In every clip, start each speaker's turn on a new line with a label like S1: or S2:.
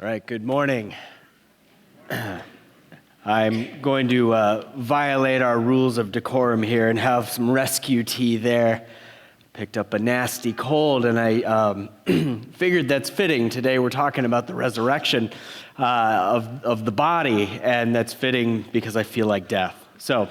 S1: All right, good morning. I'm going to violate our rules of decorum here and have some rescue tea there. Picked up a nasty cold, and I figured that's fitting. Today we're talking about the resurrection of the body, and that's fitting because I feel like death. So,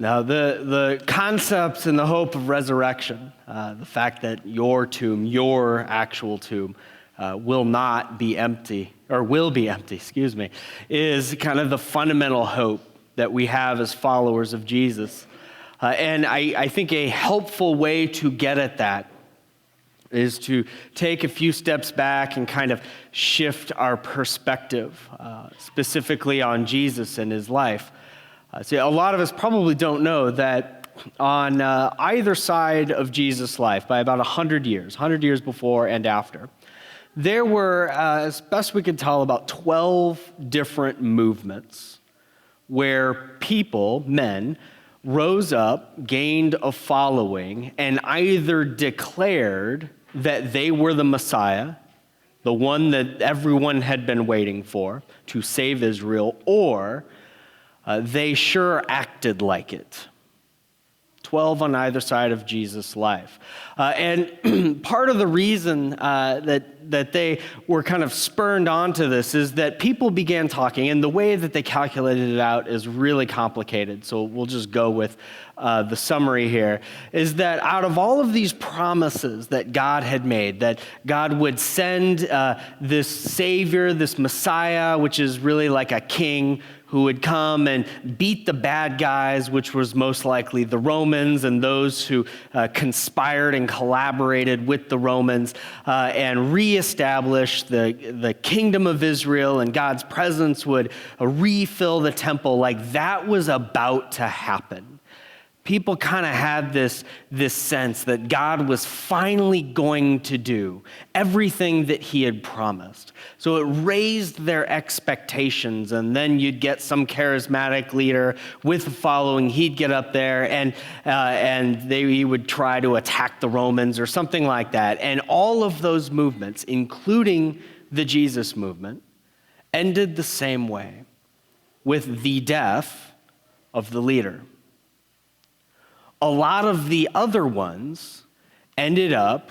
S1: now the concepts and the hope of resurrection, the fact that your tomb, your actual tomb, will be empty, is kind of the fundamental hope that we have as followers of Jesus. And I think a helpful way to get at that is to take a few steps back and kind of shift our perspective, specifically on Jesus and his life. See, a lot of us probably don't know that on either side of Jesus' life, by about 100 years before and after, there were, as best we could tell, about 12 different movements where people, men, rose up, gained a following, and either declared that they were the Messiah, the one that everyone had been waiting for to save Israel, or they sure acted like it. 12 on either side of Jesus' life. And part of the reason that they were kind of spurned onto this is that people began talking, and the way that they calculated it out is really complicated, so we'll just go with the summary here, is that out of all of these promises that God had made, that God would send this Savior, this Messiah, which is really like a king, who would come and beat the bad guys, which was most likely the Romans and those who conspired and collaborated with the Romans, and reestablish the kingdom of Israel, and God's presence would refill the temple. Like that was about to happen. People kind of had this sense that God was finally going to do everything that he had promised. So it raised their expectations, and then you'd get some charismatic leader with a following. He'd get up there, and he would try to attack the Romans or something like that. And all of those movements, including the Jesus movement, ended the same way, with the death of the leader. A lot of the other ones ended up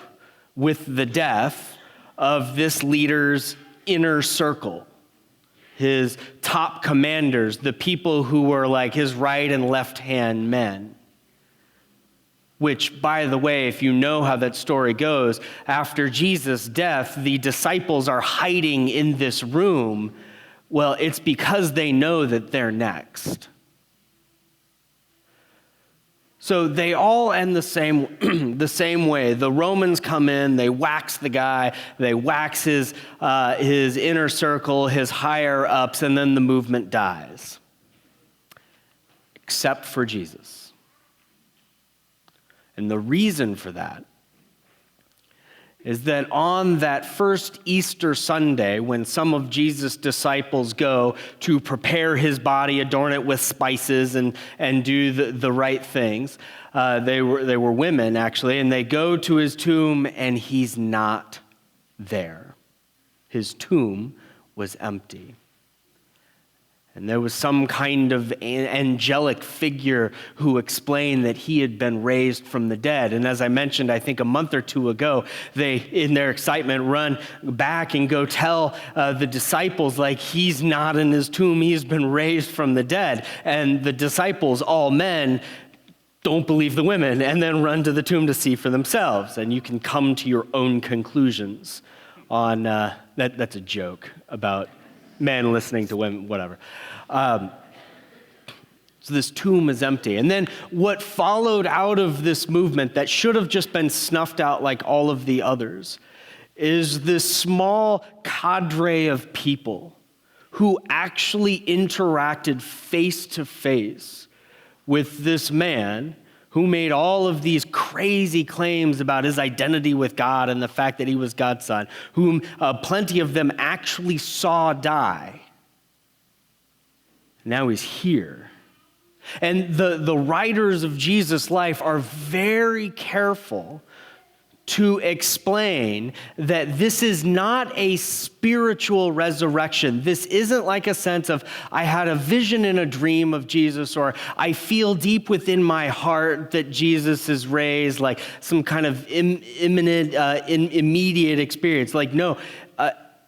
S1: with the death of this leader's inner circle, his top commanders, the people who were like his right and left-hand men. Which, by the way, if you know how that story goes, after Jesus' death, the disciples are hiding in this room. Well, it's because they know that they're next. So they all end the same way. The Romans come in, they wax the guy, they wax his inner circle, his higher ups, and then the movement dies. Except for Jesus. And the reason for that is that on that first Easter Sunday, when some of Jesus' disciples go to prepare his body, adorn it with spices, and do the right things, they were women, actually, and they go to his tomb, and he's not there. His tomb was empty. And there was some kind of angelic figure who explained that he had been raised from the dead. And as I mentioned, I think a month or two ago, they, in their excitement, run back and go tell the disciples, like, he's not in his tomb, he's been raised from the dead. And the disciples, all men, don't believe the women, and then run to the tomb to see for themselves. And you can come to your own conclusions on that's a joke about men listening to women, whatever. So this tomb is empty. And then what followed out of this movement that should have just been snuffed out like all of the others is this small cadre of people who actually interacted face to face with this man who made all of these crazy claims about his identity with God and the fact that he was God's son, whom plenty of them actually saw die. Now he's here. And the writers of Jesus' life are very careful to explain that this is not a spiritual resurrection. This isn't like a sense of, I had a vision in a dream of Jesus, or I feel deep within my heart that Jesus is raised, like some kind of imminent, immediate experience. Like, no,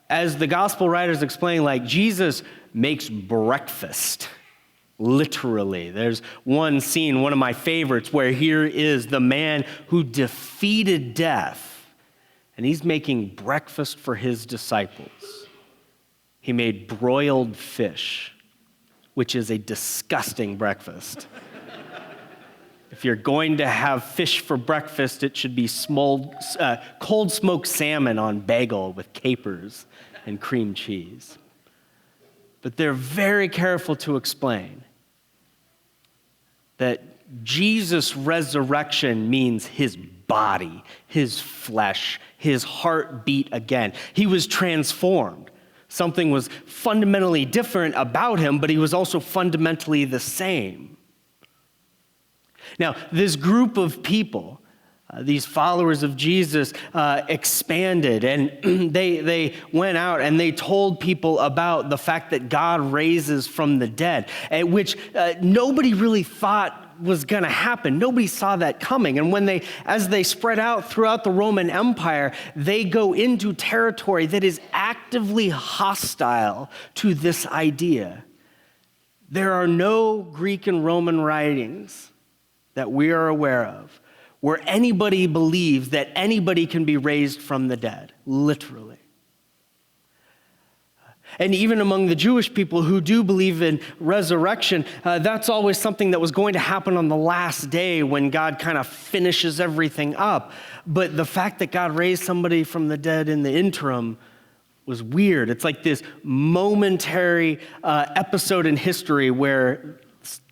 S1: as the gospel writers explain, like Jesus makes breakfast. Literally. There's one scene, one of my favorites, where here is the man who defeated death, and he's making breakfast for his disciples. He made broiled fish, which is a disgusting breakfast. If you're going to have fish for breakfast, it should be cold smoked salmon on bagel with capers and cream cheese. But they're very careful to explain that Jesus' resurrection means his body, his flesh, his heart beat again. He was transformed. Something was fundamentally different about him, but he was also fundamentally the same. Now, this group of people, these followers of Jesus, expanded, and they went out and they told people about the fact that God raises from the dead, which nobody really thought was going to happen. Nobody saw that coming. And as they spread out throughout the Roman Empire, they go into territory that is actively hostile to this idea. There are no Greek and Roman writings that we are aware of where anybody believes that anybody can be raised from the dead, literally. And even among the Jewish people who do believe in resurrection, that's always something that was going to happen on the last day when God kind of finishes everything up. But the fact that God raised somebody from the dead in the interim was weird. It's like this momentary episode in history where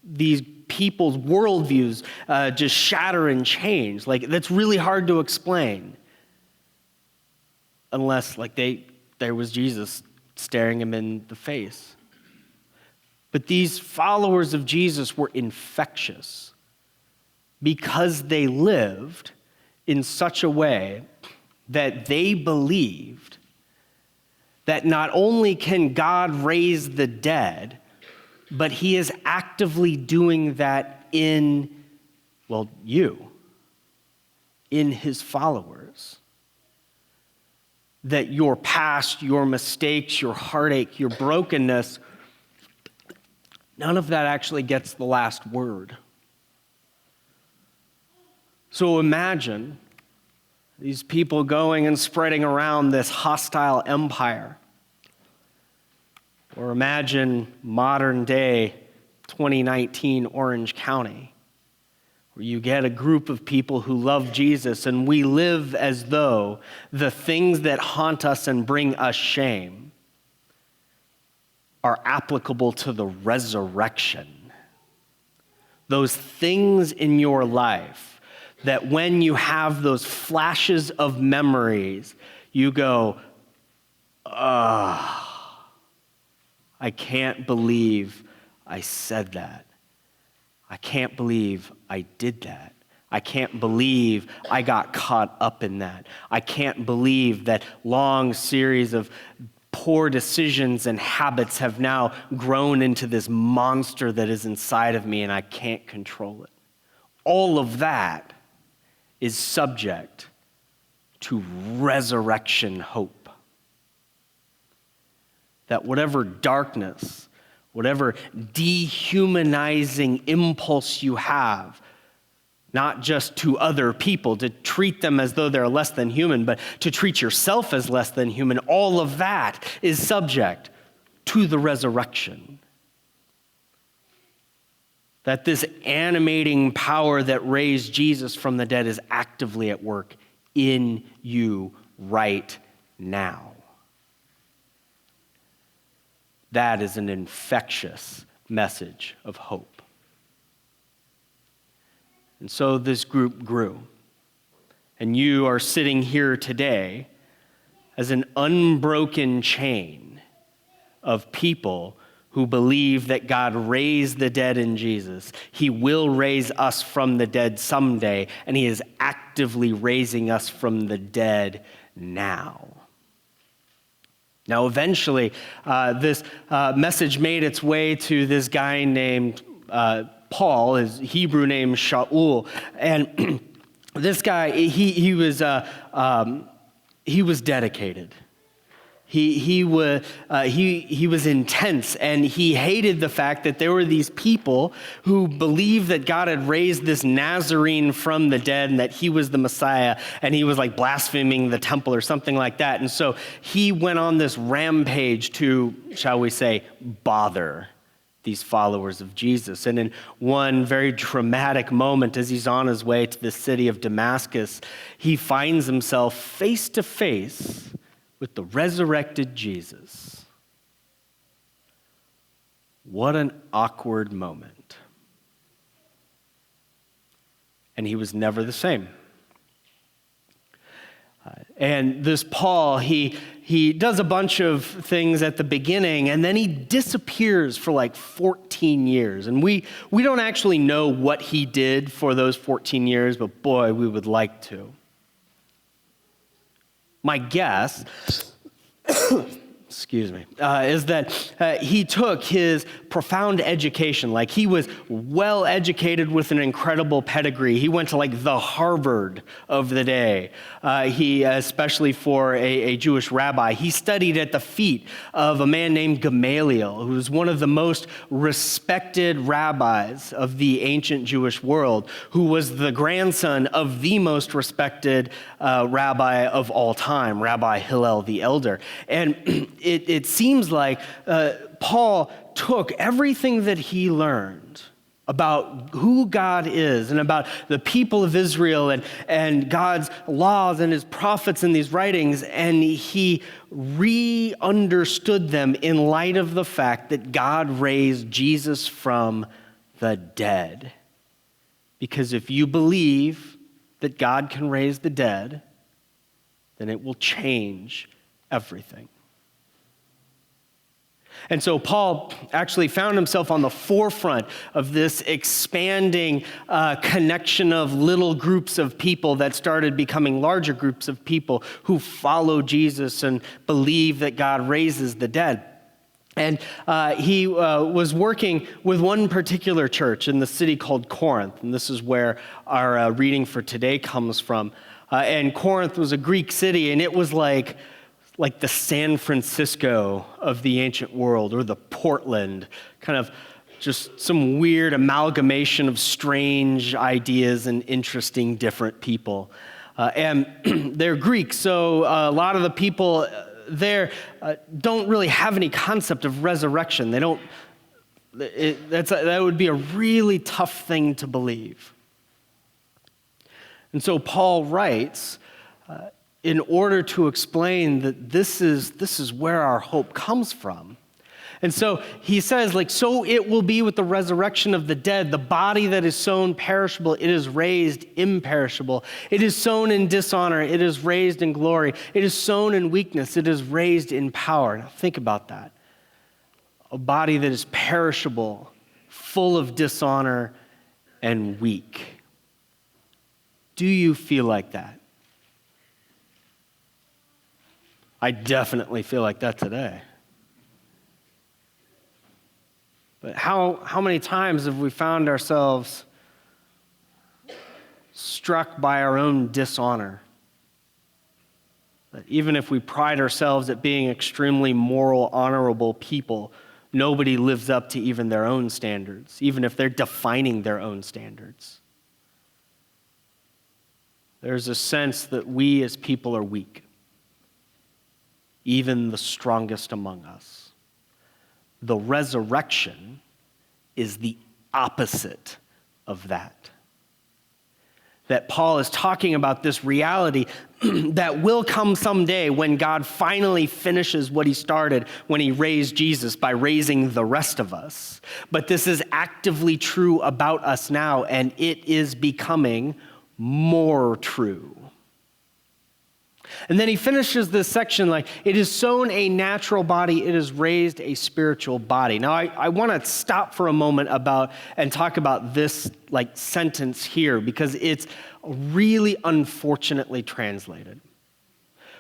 S1: these people's worldviews just shatter and change. Like, that's really hard to explain. Unless, like, there was Jesus staring him in the face. But these followers of Jesus were infectious because they lived in such a way that they believed that not only can God raise the dead, but he is actively doing that in his followers. That your past, your mistakes, your heartache, your brokenness, none of that actually gets the last word. So imagine these people going and spreading around this hostile empire. Or imagine modern day 2019 Orange County, where you get a group of people who love Jesus, and we live as though the things that haunt us and bring us shame are applicable to the resurrection. Those things in your life that when you have those flashes of memories, you go, I can't believe I said that. I can't believe I did that. I can't believe I got caught up in that. I can't believe that long series of poor decisions and habits have now grown into this monster that is inside of me and I can't control it. All of that is subject to resurrection hope. That whatever darkness, whatever dehumanizing impulse you have, not just to other people, to treat them as though they're less than human, but to treat yourself as less than human, all of that is subject to the resurrection. That this animating power that raised Jesus from the dead is actively at work in you right now. That is an infectious message of hope. And so this group grew. And you are sitting here today as an unbroken chain of people who believe that God raised the dead in Jesus. He will raise us from the dead someday, and he is actively raising us from the dead now. Now, eventually, this message made its way to this guy named Paul, his Hebrew name Shaul, and this guy, he was dedicated. He was intense, and he hated the fact that there were these people who believed that God had raised this Nazarene from the dead and that he was the Messiah, and he was like blaspheming the temple or something like that. And so he went on this rampage to, shall we say, bother these followers of Jesus. And in one very dramatic moment, as he's on his way to the city of Damascus, he finds himself face to face with the resurrected Jesus. What an awkward moment. And he was never the same. And this Paul, he does a bunch of things at the beginning, and then he disappears for like 14 years. And we don't actually know what he did for those 14 years, but boy, we would like to. My guess, excuse me, is that he took his profound education, like he was well educated with an incredible pedigree. He went to like the Harvard of the day. He, especially for a Jewish rabbi, he studied at the feet of a man named Gamaliel, who was one of the most respected rabbis of the ancient Jewish world, who was the grandson of the most respected rabbi of all time, Rabbi Hillel the Elder. And it seems like Paul took everything that he learned about who God is and about the people of Israel and God's laws and his prophets in these writings, and he re-understood them in light of the fact that God raised Jesus from the dead. Because if you believe that God can raise the dead, then it will change everything. And so Paul actually found himself on the forefront of this expanding connection of little groups of people that started becoming larger groups of people who follow Jesus and believe that God raises the dead. And he was working with one particular church in the city called Corinth, and this is where our reading for today comes from. And Corinth was a Greek city, and it was like the San Francisco of the ancient world, or the Portland, kind of just some weird amalgamation of strange ideas and interesting different people. And they're Greek, so a lot of the people there don't really have any concept of resurrection. They don't. That would be a really tough thing to believe. And so Paul writes, in order to explain that this is where our hope comes from. And so he says, so it will be with the resurrection of the dead. The body that is sown perishable, it is raised imperishable. It is sown in dishonor, it is raised in glory. It is sown in weakness, it is raised in power. Now think about that. A body that is perishable, full of dishonor, and weak. Do you feel like that? I definitely feel like that today. But how many times have we found ourselves struck by our own dishonor? That even if we pride ourselves at being extremely moral, honorable people, nobody lives up to even their own standards, even if they're defining their own standards. There's a sense that we as people are weak. Even the strongest among us. The resurrection is the opposite of that. That Paul is talking about this reality that will come someday when God finally finishes what he started when he raised Jesus by raising the rest of us. But this is actively true about us now, and it is becoming more true. And then he finishes this section like, it is sown a natural body, it is raised a spiritual body. Now, I want to stop for a moment and talk about this like sentence here, because it's really unfortunately translated.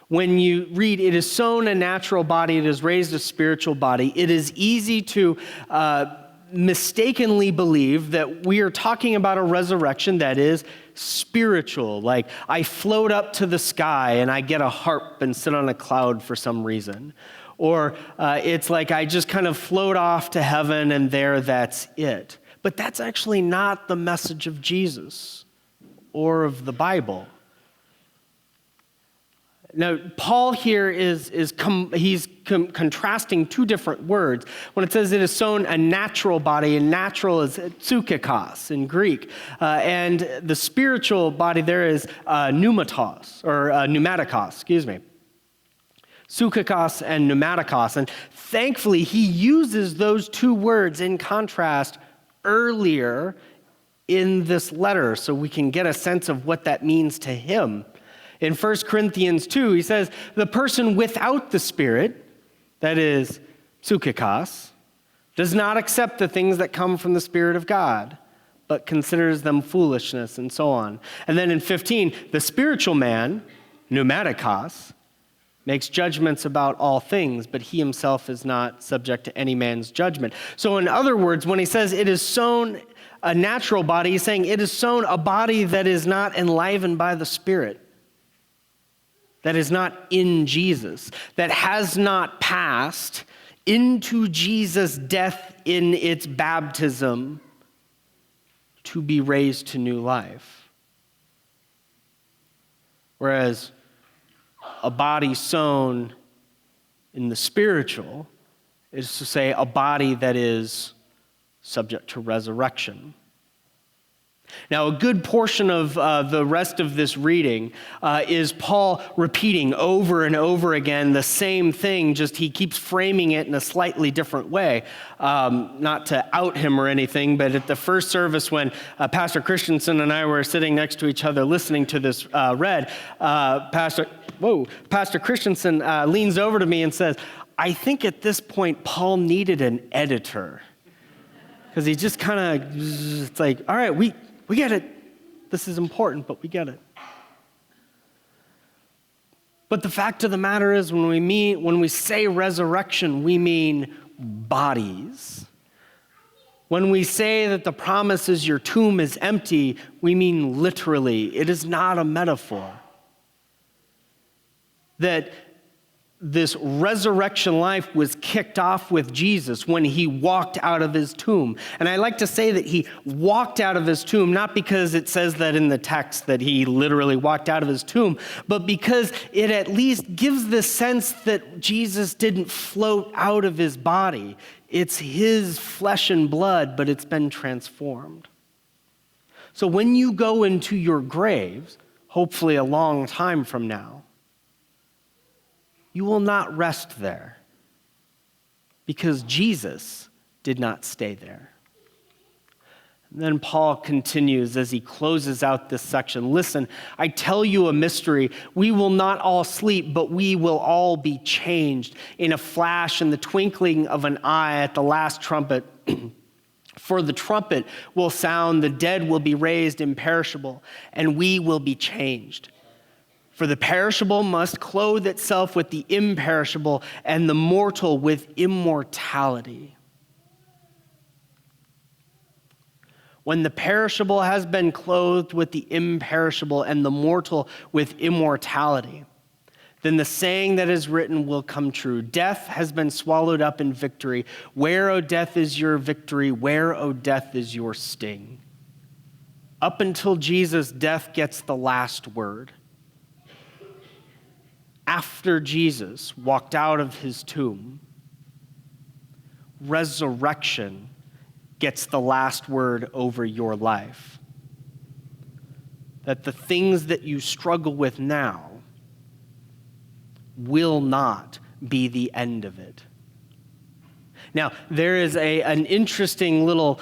S1: When you read, it is sown a natural body, it is raised a spiritual body, it is easy to mistakenly believe that we are talking about a resurrection that is spiritual. Like, I float up to the sky and I get a harp and sit on a cloud for some reason. Or it's like I just kind of float off to heaven and that's it. But that's actually not the message of Jesus or of the Bible. Now, Paul here he's contrasting two different words. When it says it is sown a natural body, and natural is psychikos in Greek, and the spiritual body there is pneumatos, or pneumatikos, excuse me. Psychikos and pneumatikos. And thankfully, he uses those two words in contrast earlier in this letter so we can get a sense of what that means to him. In 1 Corinthians 2, he says, the person without the Spirit, that is, psychikos, does not accept the things that come from the Spirit of God, but considers them foolishness, and so on. And then in 15, the spiritual man, pneumatikos, makes judgments about all things, but he himself is not subject to any man's judgment. So in other words, when he says it is sown a natural body, he's saying it is sown a body that is not enlivened by the Spirit, that is not in Jesus, that has not passed into Jesus' death in its baptism to be raised to new life. Whereas a body sown in the spiritual is to say a body that is subject to resurrection. Now, a good portion of the rest of this reading is Paul repeating over and over again the same thing, just he keeps framing it in a slightly different way. Not to out him or anything, but at the first service when Pastor Christensen and I were sitting next to each other listening to this read, Pastor Christensen leans over to me and says, I think at this point Paul needed an editor. Because he just kind of, it's like, all right, we get it. This is important, but we get it. But the fact of the matter is, when we say resurrection, we mean bodies. When we say that the promise is your tomb is empty, we mean literally. It is not a metaphor. That this resurrection life was kicked off with Jesus when he walked out of his tomb. And I like to say that he walked out of his tomb, not because it says that in the text that he literally walked out of his tomb, but because it at least gives the sense that Jesus didn't float out of his body. It's his flesh and blood, but it's been transformed. So when you go into your graves, hopefully a long time from now, you will not rest there because Jesus did not stay there. And then Paul continues as he closes out this section. Listen, I tell you a mystery. We will not all sleep, but we will all be changed in a flash, in the twinkling of an eye, at the last trumpet. For the trumpet will sound, the dead will be raised imperishable, and we will be changed. For the perishable must clothe itself with the imperishable, and the mortal with immortality. When the perishable has been clothed with the imperishable, and the mortal with immortality, then the saying that is written will come true. Death has been swallowed up in victory. Where, O death, is your victory? Where, O death, is your sting? Up until Jesus, death gets the last word. After Jesus walked out of his tomb, resurrection gets the last word over your life. That the things that you struggle with now will not be the end of it. Now, there is an interesting little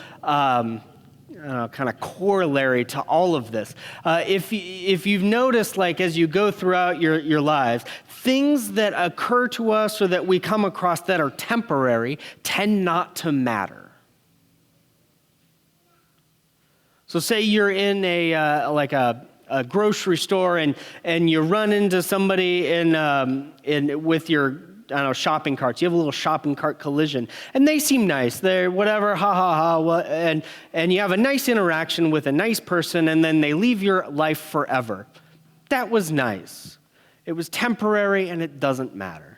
S1: kind of corollary to all of this. If you've noticed, like as you go throughout your lives, things that occur to us or that we come across that are temporary tend not to matter. So say you're in a grocery store and you run into somebody with your shopping carts. You have a little shopping cart collision, and they seem nice. They're whatever, ha ha ha, and you have a nice interaction with a nice person, and then they leave your life forever. That was nice. It was temporary, and it doesn't matter.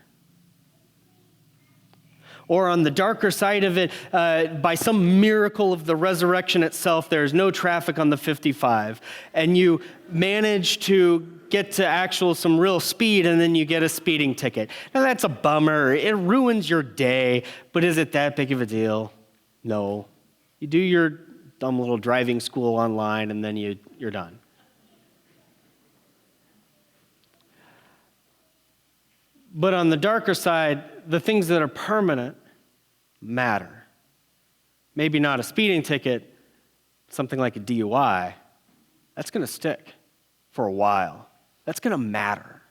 S1: Or on the darker side of it, by some miracle of the resurrection itself, there's no traffic on the 55, and you manage to get to some real speed, and then you get a speeding ticket. Now that's a bummer. It ruins your day, but is it that big of a deal? No. You do your dumb little driving school online, and then you're done. But on the darker side, the things that are permanent matter. Maybe not a speeding ticket, something like a DUI. That's going to stick for a while. That's going to matter.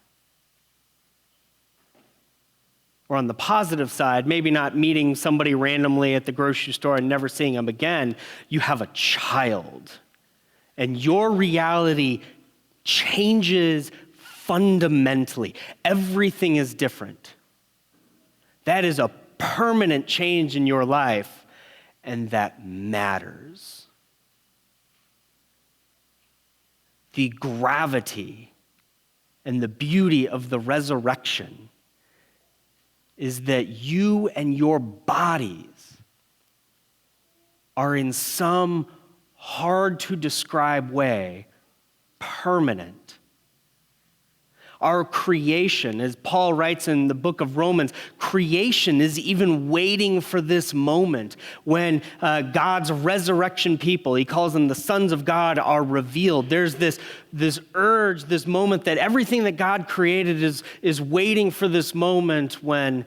S1: Or on the positive side, maybe not meeting somebody randomly at the grocery store and never seeing them again, you have a child. And your reality changes fundamentally. Everything is different. That is a permanent change in your life, and that matters. The gravity and the beauty of the resurrection is that you and your bodies are in some hard-to-describe way permanent. Our creation, as Paul writes in the book of Romans, creation is even waiting for this moment when God's resurrection people, he calls them the sons of God, are revealed. There's this urge, this moment that everything that God created is waiting for this moment when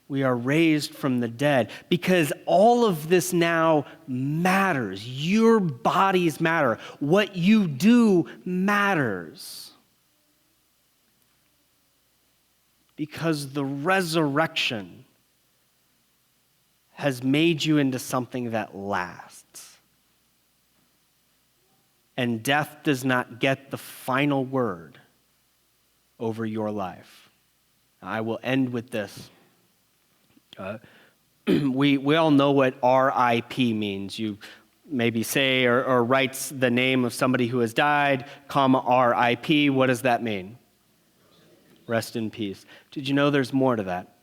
S1: we are raised from the dead. Because all of this now matters. Your bodies matter. What you do matters. Because the resurrection has made you into something that lasts. And death does not get the final word over your life. I will end with this. We all know what RIP means. You maybe say or writes the name of somebody who has died, RIP. What does that mean? Rest in peace. Did you know there's more to that?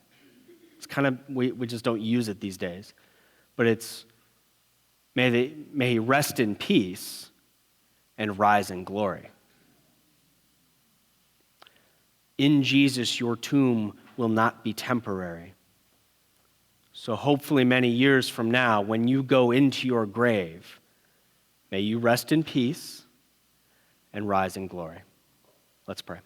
S1: It's kind of, we just don't use it these days. But it's, may he rest in peace and rise in glory. In Jesus, your tomb will not be temporary. So hopefully many years from now, when you go into your grave, may you rest in peace and rise in glory. Let's pray.